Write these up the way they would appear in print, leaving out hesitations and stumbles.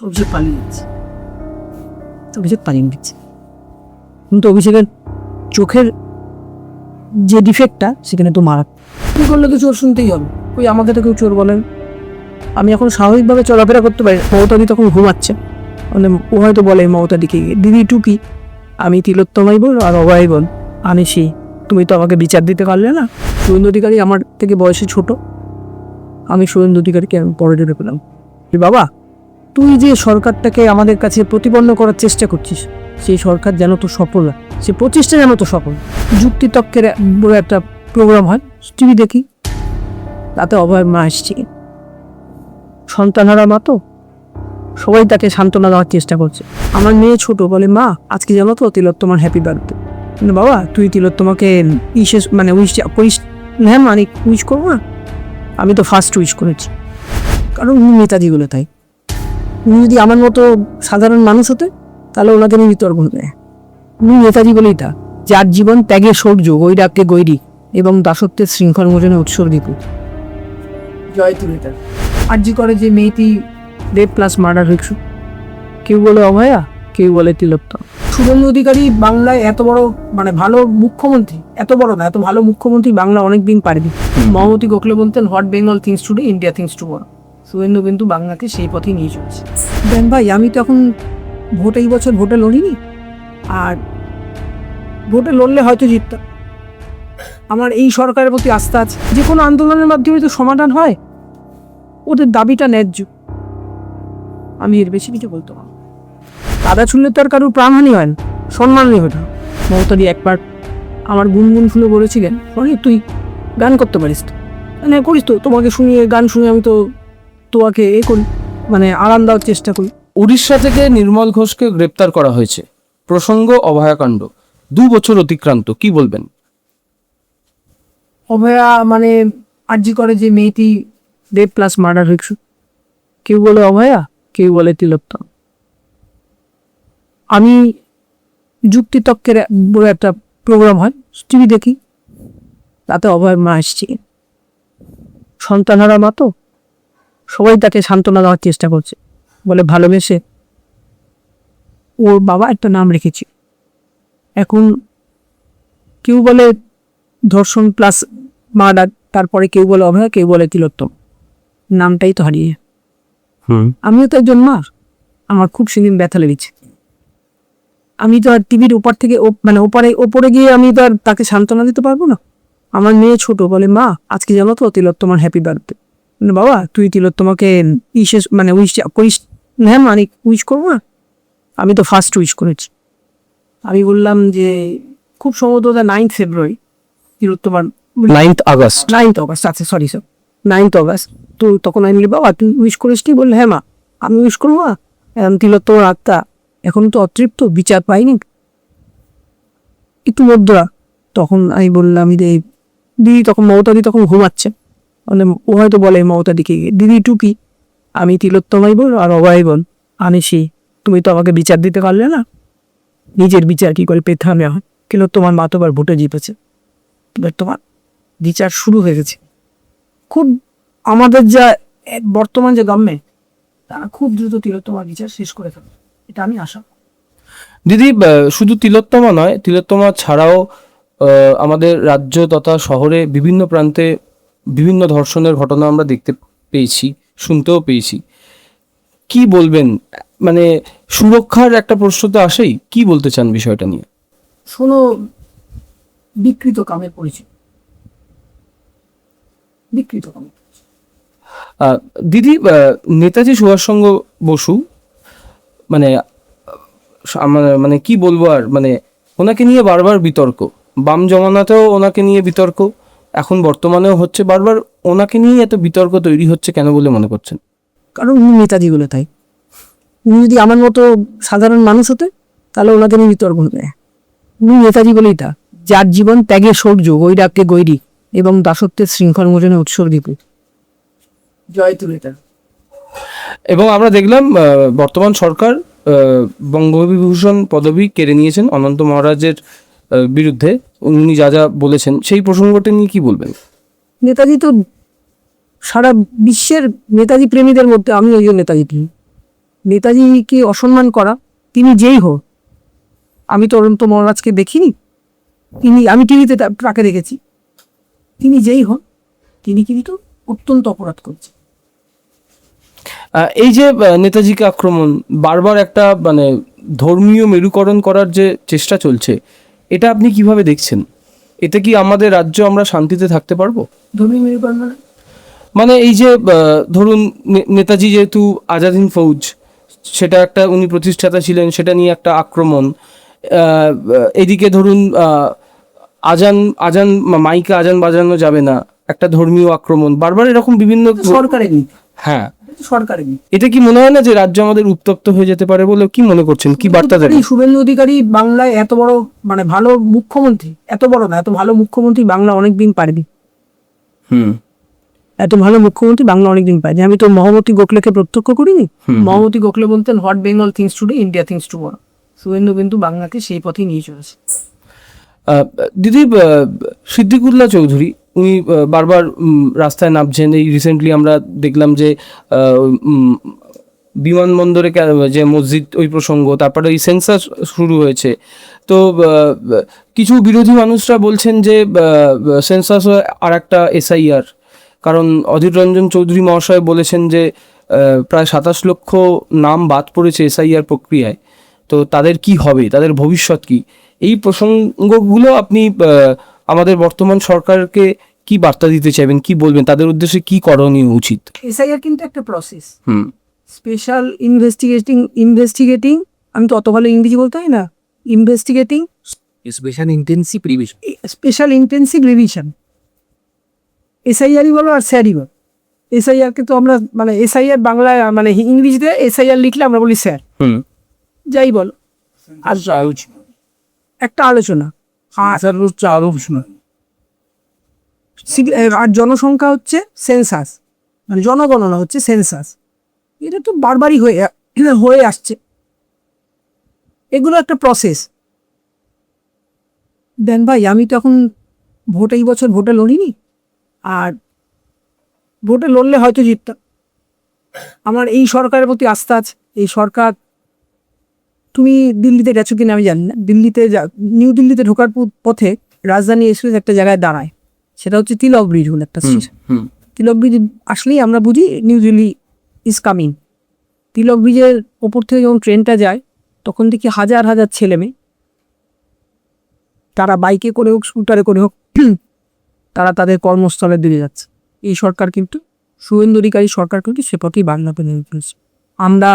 অভিষেক পালিয়ে যাচ্ছে, অভিষেক পালিয়ে দিচ্ছে। কিন্তু অভিষেকের চোখের যে ডিফেক্টটা সেখানে তো মারা কি করলে তো চোর শুনতেই হবে। ওই আমাকে তো কেউ চোর বলেন। আমি এখন স্বাভাবিকভাবে চলাফেরা করতে পারি। মমতাদি তখন ঘুমাচ্ছে, মানে ও হয়তো বলে মমতাদিকে দিদি টুকি, আমি তিলোত্তমাই বল আর অভয় বল আনিসি, তুমি তো আমাকে বিচার দিতে পারলে না। শুভেন্দু অধিকারী আমার থেকে বয়সে ছোট, আমি শুভেন্দু অধিকারীকে পরে ধরে পেলাম, বাবা তুই যে সরকারটাকে আমাদের কাছে প্রতিপন্ন করার চেষ্টা করছিস, সেই সরকার যেন তো সফল হয়, সে প্রচেষ্টা যেন তো সফল। যুক্তিতক্কের বড় একটা প্রোগ্রাম হয়, টিভি দেখি, তাতে অভয়ের মা এসছে। সন্তানহারা মা তো, সবাই তাকে সান্ত্বনা দেওয়ার চেষ্টা করছে। আমার মেয়ে ছোট, বলে মা আজকে জানো তো তিলোত্তমার হ্যাপি বার্থডে। বাবা তুই তিলোত্তমাকে ইসে মানে উইশ করিস? হ্যাঁ মানে উইশ করবো না, আমি তো ফার্স্ট উইশ করেছি, কারণ উনি নেতাজিগুলো তাই। উনি যদি আমার মতো সাধারণ মানুষ হতে তাহলে ওনাকে নিয়ে বিতর্ক হতে। উনি নেতাজি বলেই তা, যার জীবন ত্যাগে শৌর্য, গৈরাগ্যে গৈরিক এবং দাসত্বের শৃঙ্খল মোচনে উৎসর্গিত। জয় তুলিতা। আর্জি করে যে মেয়েটি রেপ প্লাস মার্ডার হয়েছে, কেউ বলে অভয়া, কেউ বলে তিলোত্তমা। শুভেন্দু অধিকারী বাংলায় এত বড় মানে ভালো মুখ্যমন্ত্রী, এত বড় না, এত ভালো মুখ্যমন্ত্রী বাংলা অনেকদিন পারেনি। মমতা গোখলে বলতেন what Bengal things today India things tomorrow. Suvendu কিন্তু বাংলাকে সেই পথেই নিয়ে চলছে। দেন ভাই আমি তো এখন ভোটে এই বছর ভোটে লড়িনি, আর ভোটে লড়লে হয়তো জিততাম। আমার এই সরকারের প্রতি আস্থা আছে, যে কোনো আন্দোলনের মাধ্যমে তো সমাধান হয়, ওদের দাবিটা ন্যায্য, আমি এর বেশি কিছু বলতে পারবো। কাদা ছুঁড়লে তো আর কারোর প্রাণহানি হয় না, সম্মানই হয় না। মমতাদি একবার আমার গুনগুন শুনে বলেছিলেন, তুই গান করতে পারিস তো, মানে করিস তো, তোমাকে শুনিয়ে গান শুনে আমি তো তোমাকে করি, মানে আরাম দেওয়ার চেষ্টা করি। উড়িষ্যা থেকে নির্মল ঘোষকে গ্রেপ্তার করা হয়েছে, প্রসঙ্গ অভয়াকাণ্ড, 2 বছর অতিক্রান্ত, কি বলবেন? অভয়া মানে আর্জি করে যে মেয়েটি রেপ প্লাস মার্ডার হয়েছে, কেউ বলে অভয়া, কেউ বলে তিলোত্তমা। আমি যুক্তিতক্কের বড় একটা প্রোগ্রাম হয়, টিভি দেখি, তাতে অভয়ের মা এসছে। সন্তানহারা মা তো, সবাই তাকে সান্ত্বনা দেওয়ার চেষ্টা করছে, বলে ভালোবেসে ওর বাবা একটা নাম রেখেছে। এখন কেউ বলে ধর্ষণ প্লাস মার্ডার, তারপরে কেউ বলে অভয়া, কেউ বলে তিলোত্তমা, নামটাই তো হারিয়ে। আমিও তো একজন মা, আমার খুব সেদিন ব্যথা লেগেছে। আমি তো আর টিভির ওপার থেকে মানে ওপরে গিয়ে আমি তো আর তাকে সান্ত্বনা দিতে পারবো না। আমার মেয়ে ছোট, বলে মা আজকে জানো তো তিলোত্তমার হ্যাপি বার্থডে। বাবা তুই তিলোত্তমাকে ইসে মানে উইশ করিস? হ্যাঁ মানে উইশ করবো না, আমি তো ফার্স্ট উইশ করেছি। আমি বললাম যে খুব সম্ভবত 9 ফেব্রুয়ারি তিলোত্তমার 9 আগস্ট। 9 অগস্ট, আচ্ছা সরি স্যার, 9 অগস্ট। তো তখন আমি বলি বাবা তুই উইশ করিস কি? বললে হ্যাঁ মা আমি উইশ করবো না, তিলোত্তমার আত্মা এখন তো অতৃপ্ত, বিচার পাইনি, একটু মধ্যরা। তখন আমি বললাম দিদি, তখন মমতাদি তখন ঘুমাচ্ছে, মানে ও হয়তো বলে মমতাদিকে দিদি টুকি, আমি তিলোত্তমাই বল আর অভয় বল আনিসি, তুমি তো আমাকে বিচার দিতে পারলে না, নিজের বিচার কি করে পেতে হবে? কিন্তু তোমার মা তো আবার ভোটে জিতেছে, তোমার বিচার শুরু হয়ে গেছে। খুব আমাদের যা বর্তমান যে গভর্নমেন্ট, তারা খুব দ্রুত তিলোত্তমার বিচার শেষ করে ফেলবে, এটা আমি আশা। দিদি শুধু তিলোত্তমা নয়, তিলোত্তমা ছাড়াও আমাদের রাজ্য তথা শহরে বিভিন্ন প্রান্তে বিভিন্ন ধর্ষণের ঘটনা আমরা দেখতে পেয়েছি, শুনতেও পেয়েছি। কি বলবেন? মানে সুরক্ষার একটা প্রশ্ন তো আসেই, কি বলতে চান বিষয়টা নিয়ে? শোনো, বিকৃত কামের পরিচয়, বিকৃত কামের। দিদি নেতাজি সুভাষচন্দ্র বসু মানে মানে কি বলবো আর, মানে ওনাকে নিয়ে বারবার বিতর্ক, বাম জমানাতেও ওনাকে নিয়ে বিতর্ক, এখন বর্তমানেও হচ্ছে, বারবার ওনাকে নিয়ে এত বিতর্ক তৈরি হচ্ছে কেন বলে মনে করছেন? কারণ উনি নেতাজিগুলো তাই। উনি যদি আমার মতো সাধারণ মানুষ হতে তাহলে ওনাকে নিয়ে বিতর্ক হতে। উনি নেতাজি বলেই তা, যার জীবন ত্যাগে শৌর্য, গৈরাগ্যে গৈরিক এবং দাসত্বের শৃঙ্খল মোচনে উৎসর্গিত। জয় তুলিতা। এবং আমরা দেখলাম বর্তমান সরকার বঙ্গবিভূষণ পদবি কেড়ে নিয়েছেন অনন্ত মহারাজের বিরুদ্ধে। উনি যা যা বলেছেন সেই প্রসঙ্গটা নিয়ে কি বলবেন? নেতাজি তো সারা বিশ্বের নেতাজি প্রেমীদের মধ্যে আমি একজন নেতাজি প্রেমী। নেতাজিকে অসম্মান করা, তিনি যেই হোক, আমি তো অনন্ত মহারাজকে দেখিনি, আমি টিভিতে তাকে দেখেছি, তিনি যেই হন তিনি কিন্তু অত্যন্ত অপরাধ করছেন। এই যে নেতাজিকে আক্রমণ, বারবার একটা মানে ধর্মীয় মেরুকরণ করার যে চেষ্টা চলছে, এটা আপনি কিভাবে দেখছেন? এতে কি আমাদের রাজ্য আমরা শান্তিতে থাকতে পারবো? ধর্মীয় মেরুকরণ মানে এই যে ধরুন নেতাজি যেহেতু আজাদ হিন্দ ফৌজ, সেটা একটা উনি প্রতিষ্ঠাতা ছিলেন, সেটা নিয়ে একটা আক্রমণ। এদিকে ধরুন আজান আজান মাইকে আজান বাজানো যাবে না, একটা ধর্মীয় আক্রমণ, বারবার এরকম বিভিন্ন সরকারের নীতি, হ্যাঁ সরকারের নীতি। এটা কি মনে হয় না যে রাজ্য আমাদের উত্তপ্ত হয়ে যেতে পারে বলে কি মনে করছেন? কি বার্তা দেবেন? শুভেন্দু অধিকারী বাংলায় এত বড় মানে ভালো মুখ্যমন্ত্রী, এত বড় না, এত ভালো মুখ্যমন্ত্রী বাংলা অনেকদিন পারেনি। এত ভালো মুখ্যমন্ত্রী বাংলা অনেকদিন পায়নি। আমি তো মহামতি গোখলেকে প্রত্যক্ষ করিনি। মহামতি গোখলে বলতেন what Bengal things today India things tomorrow. Suvendu কিন্তু বাংলাকে সেই পথেই নিয়ে চলেছে। দিদি, সিদ্দিকুল্লাহ চৌধুরী উনি বারবার রাস্তায় নামছেন। এই রিসেন্টলি আমরা দেখলাম যে বিমানবন্দরে যে মসজিদ ওই প্রসঙ্গ, তারপরে এই সেন্সাস শুরু হয়েছে। তো কিছু বিরোধী মানুষরা বলছেন যে সেন্সাস আর একটা SIR, কারণ অধীর রঞ্জন চৌধুরী মহাশয় বলেছেন যে প্রায় 27 লক্ষ নাম বাদ পড়েছে SIR প্রক্রিয়ায়। তো তাদের কি হবে, তাদের ভবিষ্যৎ কি? এই প্রসঙ্গগুলো আপনি আমাদের বর্তমান সরকারকে কি বার্তা দিতে চাইবেন, কি বলবেন, তাদের উদ্দেশ্যে কি করণীয় উচিত? SIR কিন্তু একটা প্রসেস, স্পেশাল ইনভেস্টিগেটিং, আমি তো অত ভালো ইংরেজি বলতে হয় না, investigating special intensive revision, special intensive revision, SIR বলো আর স্যারই বলো। SIR কে তো আমরা মানে SIR বাংলায় মানে ইংরেজিতে SIR লিখলে আমরা বলি স্যার, যাই বলো, আর একটা আলোচনা। আলোচনা আর জনসংখ্যা হচ্ছে সেন্সাস, মানে জনগণনা হচ্ছে সেন্সাস। এটা তো বারবারই হয়ে আসছে, এগুলো একটা প্রসেস। দেন ভাই, আমি তো এখন এই বছর ভোটে লড়িনি, আর ভোটে লড়লে হয়তো জিততাম। আমার এই সরকারের প্রতি আস্থা আছে। এই সরকার, তুমি দিল্লিতে গেছো কিনা আমি জানি না, নিউ দিল্লিতে ঢোকার পথে রাজধানী এক্সপ্রেস একটা জায়গায় দাঁড়ায়, সেটা হচ্ছে তিলক ব্রিজ বলে একটা স্টেশন। তিলক ব্রিজ আসলেই আমরা বুঝি নিউ দিল্লি ইজ কামিং। তিলক ব্রিজের ওপর থেকে যখন ট্রেনটা যায়, তখন দেখি হাজার হাজার ছেলে মেয়ে, তারা বাইকে করে হোক স্কুটারে করে হোক, তারা তাদের কর্মস্থলের দিকে যাচ্ছে। এই সরকার কিন্তু, শুভেন্দু অধিকারী সরকার কিন্তু সে পথেই বাংলাকে নিয়ে ফেলছে। আমরা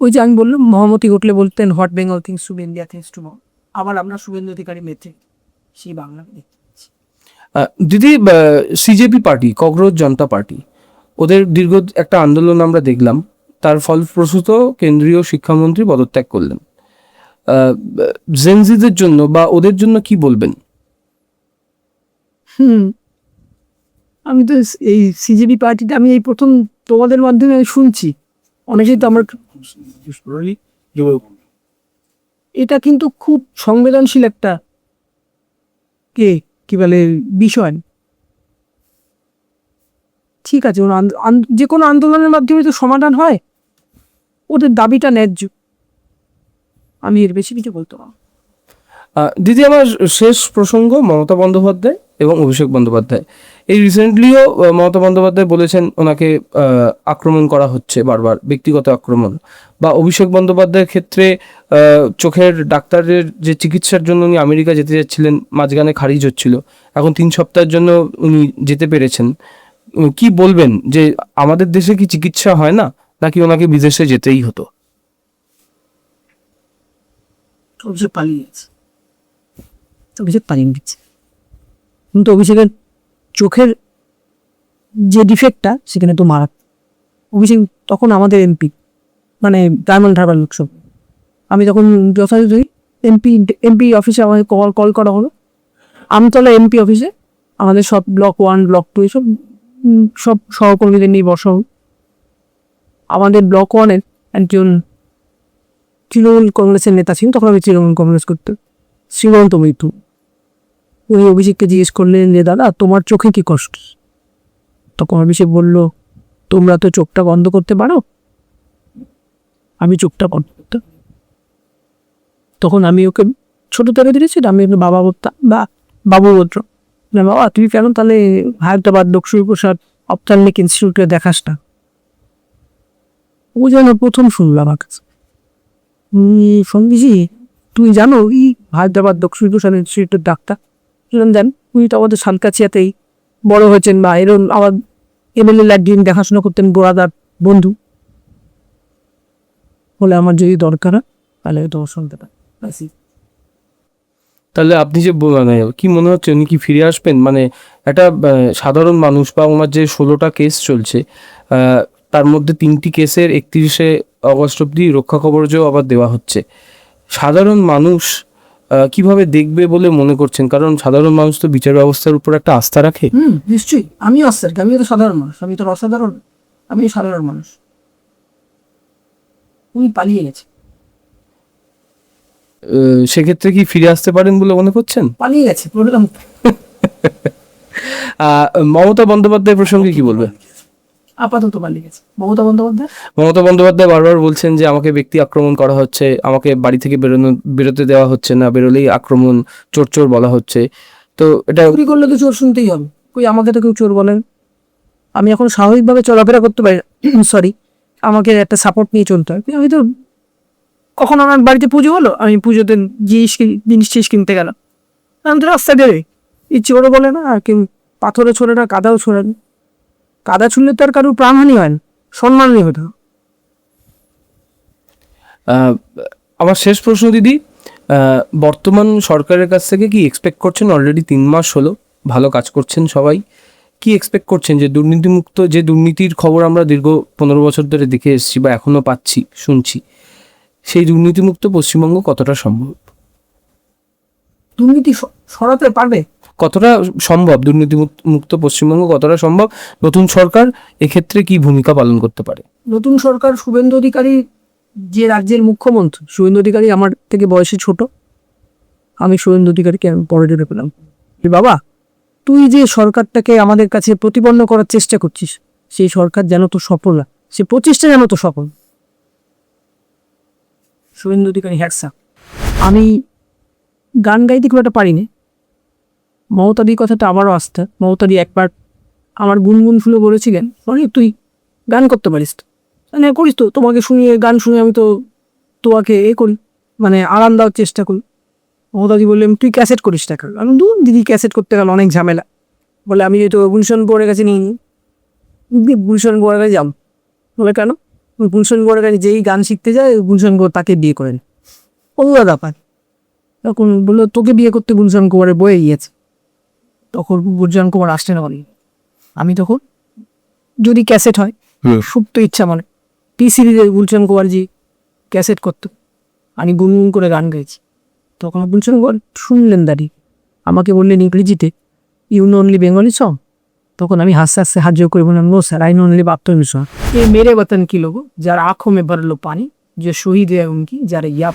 ওই যে আমি বললাম, মহামতি গোখলে বলতেন what Bengal thinks today India thinks tomorrow. আবার আমরা শুভেন্দু অধিকারী মেতে সেই বাংলাকে দেখতে পাচ্ছি। দিদি, CJP পার্টি, ককরোচ জনতা পার্টি, ওদের দীর্ঘ একটা আন্দোলন আমরা দেখলাম, তার ফলপ্রসূত কেন্দ্রীয় শিক্ষামন্ত্রী পদত্যাগ করলেন। জেনজিদের জন্য বা ওদের জন্য কি বলবেন? আমি তো এই CJP পার্টিটা আমি এই প্রথম তোমাদের মাধ্যমে শুনছি। অনেকেই তো আমার, এটা কিন্তু খুব সংবেদনশীল একটা কি বলে বিষয়। ঠিক আছে, যে কোনো আন্দোলনের মাধ্যমে তো সমাধান হয়, ওদের দাবিটা ন্যায্য, আমি এর বেশি কিছু বলতে পারবো। দিদি, আমার শেষ প্রসঙ্গ মমতা বন্দ্যোপাধ্যায় এবং অভিষেক বন্দ্যোপাধ্যায়। এই রিসেন্টলিও মমতা বন্দ্যোপাধ্যায় বলেছেন ওনাকে আক্রমণ করা হচ্ছে বারবার, ব্যক্তিগত আক্রমণ। বা অভিষেক বন্দ্যোপাধ্যায়ের ক্ষেত্রে চোখের ডাক্তারের যে চিকিৎসার জন্য উনি আমেরিকা যেতে যাচ্ছিলেন, মাঝখানে খারিজ হচ্ছিল, এখন 3 সপ্তাহের জন্য উনি যেতে পেরেছেন। কি বলবেন যে আমাদের দেশে কি চিকিৎসা হয় না, নাকি ওনাকে বিদেশে যেতেই হতো? অভিষেক পালিয়ে গেছে, অভিষেক পালিয়ে গেছে, কিন্তু অভিষেকের চোখের যে ডিফেক্টটা সেখানে তো মারা। অভিষেক তখন আমাদের MP, মানে ডায়মন্ড হারবার লোকসভা, আমি তখন যথাযথই এমপি অফিসে আমাকে কল করা হলো, আমতলা MP অফিসে, আমাদের সব ব্লক 1 ব্লক 2 এসব সব সহকর্মীদের নিয়ে বসা হল। আমাদের ব্লক 1-এর একজন তৃণমূল কংগ্রেসের নেতা ছিলেন, তখন আমি তৃণমূল কংগ্রেস করতে, শ্রীমন্ত মৈত্র। উনি অভিষেককে জিজ্ঞেস করলেন যে দাদা তোমার চোখে কি কষ্ট? তখন অভিষেক বলল তোমরা তো চোখটা বন্ধ করতে পারো, আমি চোখটা বন্ধ করতাম। তখন আমি ওকে ছোট থেকে দিয়েছি, আমি ওকে বাবা বলতাম বা বাবু বলতো, না বাবা তুই কেন তাহলে হায়দ্রাবাদ লক্ষ্মী প্রসাদ অপথালমিক ইনস্টিটিউটে দেখাস না। ও যেন প্রথম শুনলাম আমার কাছে, সঙ্গীজি তুই জানো ওই হায়দ্রাবাদ লক্ষ্মী প্রসাদ ইনস্টিটিউটের ডাক্তার জান, উনি তো আমাদের সালকাছিয়াতেই বড় হয়েছেন বা এরকম আমার এমএলএ একদিন দেখাশোনা করতেন, বোরাদার বন্ধু। বলে আমার যদি দরকার হয় তাহলে তোমার শুনতে পাই। তাহলে আপনি যে মানে কি মনে হচ্ছে উনি কি ফিরে আসবেন? মানে একটা সাধারণ মানুষ বা ওনার যে 16টা কেস চলছে, তার মধ্যে 3টি কেসের 31শে অগস্ট অব্দি রক্ষা কবরজও আবার দেওয়া হচ্ছে। সাধারণ মানুষ কিভাবে দেখবে বলে মনে করছেন? কারণ সাধারণ মানুষ তো বিচার ব্যবস্থার উপর একটা আস্থা রাখে। নিশ্চয়ই, আমিও আশ্চর্য, আমি তো সাধারণ মানুষ, আমি তো অসাধারণ, আমি সাধারণ মানুষ। উনি পালিয়ে গেছে, সেক্ষেত্রে কি ফিরে আসতে পারেন বলে মনে করছেন? পালিয়ে গেছে প্রবলেম। মমতা বন্দ্যোপাধ্যায় প্রসঙ্গে কি বলবে? আপাতত পালিয়ে গেছে মমতা বন্দ্যোপাধ্যায়। মমতা বন্দ্যোপাধ্যায় বারবার বলছেন যে আমাকে ব্যক্তি আক্রমণ করা হচ্ছে, আমাকে বাড়ি থেকে বেরোতে দেওয়া হচ্ছে না, বেরোলেই আক্রমণ, চোর চোর বলা হচ্ছে। তো এটা চুরি করলে তো চোর শুনতেই হবে, কই আমাকে তো কেউ চোর বলেন। আমি এখন স্বাভাবিকভাবে চলাফেরা করতে পারি, সরি আমাকে একটা সাপোর্ট নিয়ে চলতে হয়। আমি তো কখন আমার বাড়িতে পুজো হলো, আমি পুজোতে জিনিস কিনতে গেলাম, আমি তো রাস্তা দেবে ইচ্ছে করে বলে না, আর কেউ পাথরে ছোড়ে না, কাদাও ছোড়ে না। কাদা ছুড়লে তো আর কারোর প্রাণহানি হয় না, সম্মানই হতো। আমার শেষ প্রশ্ন দিদি, বর্তমান সরকারের কাছ থেকে কি এক্সপেক্ট করছেন? অলরেডি 3 মাস হলো, ভালো কাজ করছেন সবাই, কি এক্সপেক্ট করছেন যে দুর্নীতিমুক্ত, যে দুর্নীতির খবর আমরা দীর্ঘ 15 বছর ধরে দেখে এসেছি বা এখনো পাচ্ছি, শুনছি, সেই দুর্নীতিমুক্ত পশ্চিমবঙ্গ কতটা সম্ভব? দুর্নীতি সরাতে পারবে? কতটা সম্ভব দুর্নীতি মুক্ত পশ্চিমবঙ্গ কতটা সম্ভব? নতুন সরকার এক্ষেত্রে কি ভূমিকা পালন করতে পারে? নতুন সরকার, শুভেন্দু অধিকারী যে রাজ্যের মুখ্যমন্ত্রী, শুভেন্দু অধিকারী আমার থেকে বয়সে ছোট, আমি শুভেন্দু অধিকারীকে আমি পরে জেনে পেলাম, বাবা তুই যে সরকারটাকে আমাদের কাছে প্রতিপন্ন করার চেষ্টা করছিস, সেই সরকার যেন তো সফল হয়, সে প্রচেষ্টা যেন তো সফল। শুভেন্দু অধিকারী হ্যাটসঅ্যাপ। আমি গান গাইতে খুব একটা পারি না, মমতাদির কথাটা আমারও আস্থা। মমতাদি একবার আমার গুনগুন শুনে বলেছিলেন, তুই গান করতে পারিস তো, মানে করিস তো, তোমাকে শুনিয়ে গান শুনে আমি তো তোমাকে করি, মানে আরাম দেওয়ার চেষ্টা করি। মমতাদি বললেন তুই ক্যাসেট করিস টাকা, আমি দূর দিদি ক্যাসেট করতে গেলে অনেক ঝামেলা, বলে আমি যেহেতু গুলশান বোর্ডের কাছে নিয়ে নিই, গুলশান বোর্ডের কাছে যাম। বলে কেন? ওই গুলশান বোর্ডের কাছে যেই গান শিখতে যায় গুলশান বোর্ড তাকে বিয়ে করেন, ওগুলো ব্যাপার। তখন বললো তোকে বিয়ে করতে গুলশান কুমারের বয়ে গিয়েছে, তখন গুলশান কুমার আসতে না বলি। আমি তখন যদি ক্যাসেট হয়, সুপ্ত ইচ্ছা মানে টি সিরিজের গুলশান কুমারজি ক্যাসেট করতো, আমি গুনগুন করে গান গাইছি। তখন গুলশান কুমার শুনলেন দাঁড়িয়ে, আমাকে বললেন ইংরেজিতে you know only Bengali song. তখন আমি হাসতে হাসতে হাত জোর করে বললাম no sir, I know only বাপ্তমি সং। এ মেরে বতন কি লোগো, যার আঁখোं में भर लो पानी, जो शहीद है उनकी, যারা ইয়া